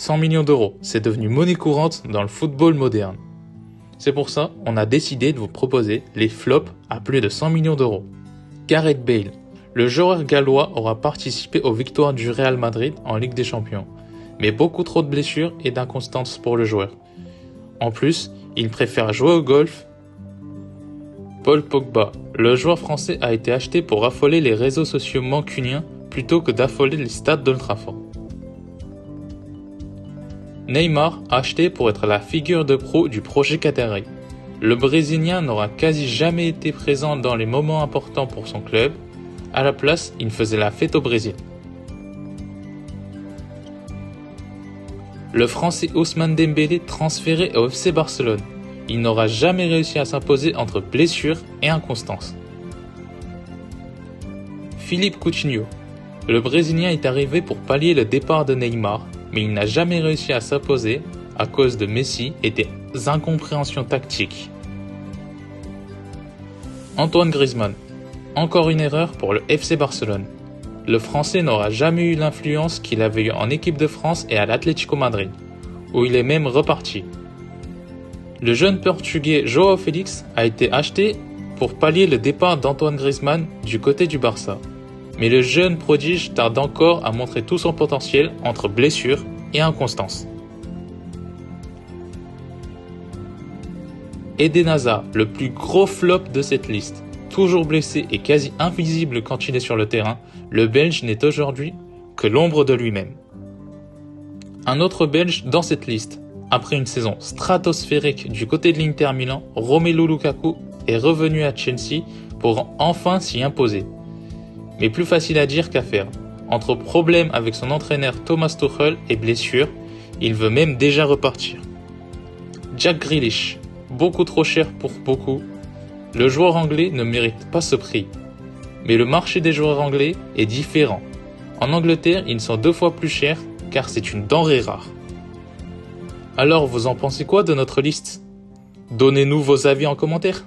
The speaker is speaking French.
100 millions d'euros, c'est devenu monnaie courante dans le football moderne. C'est pour ça on a décidé de vous proposer les flops à plus de 100 millions d'euros. Gareth Bale, le joueur gallois aura participé aux victoires du Real Madrid en Ligue des Champions, mais beaucoup trop de blessures et d'inconstance pour le joueur. En plus, il préfère jouer au golf. Paul Pogba, le joueur français a été acheté pour affoler les réseaux sociaux mancuniens plutôt que d'affoler les stades d'Old Trafford. Neymar, acheté pour être la figure de proue du projet qatari. Le Brésilien n'aura quasi jamais été présent dans les moments importants pour son club. À la place, il faisait la fête au Brésil. Le Français Ousmane Dembélé transféré au FC Barcelone. Il n'aura jamais réussi à s'imposer entre blessure et inconstance. Philippe Coutinho. Le Brésilien est arrivé pour pallier le départ de Neymar, mais il n'a jamais réussi à s'imposer à cause de Messi et des incompréhensions tactiques. Antoine Griezmann. Encore une erreur pour le FC Barcelone. Le Français n'aura jamais eu l'influence qu'il avait eue en équipe de France et à l'Atlético Madrid, où il est même reparti. Le jeune Portugais João Félix a été acheté pour pallier le départ d'Antoine Griezmann du côté du Barça. Mais le jeune prodige tarde encore à montrer tout son potentiel entre blessure et inconstance. Eden Hazard, le plus gros flop de cette liste. Toujours blessé et quasi invisible quand il est sur le terrain, le Belge n'est aujourd'hui que l'ombre de lui-même. Un autre Belge dans cette liste. Après une saison stratosphérique du côté de l'Inter Milan, Romelu Lukaku est revenu à Chelsea pour enfin s'y imposer. Mais plus facile à dire qu'à faire. Entre problèmes avec son entraîneur Thomas Tuchel et blessures, il veut même déjà repartir. Jack Grealish, beaucoup trop cher pour beaucoup. Le joueur anglais ne mérite pas ce prix. Mais le marché des joueurs anglais est différent. En Angleterre, ils sont 2 fois plus chers car c'est une denrée rare. Alors, vous en pensez quoi de notre liste ? Donnez-nous vos avis en commentaire.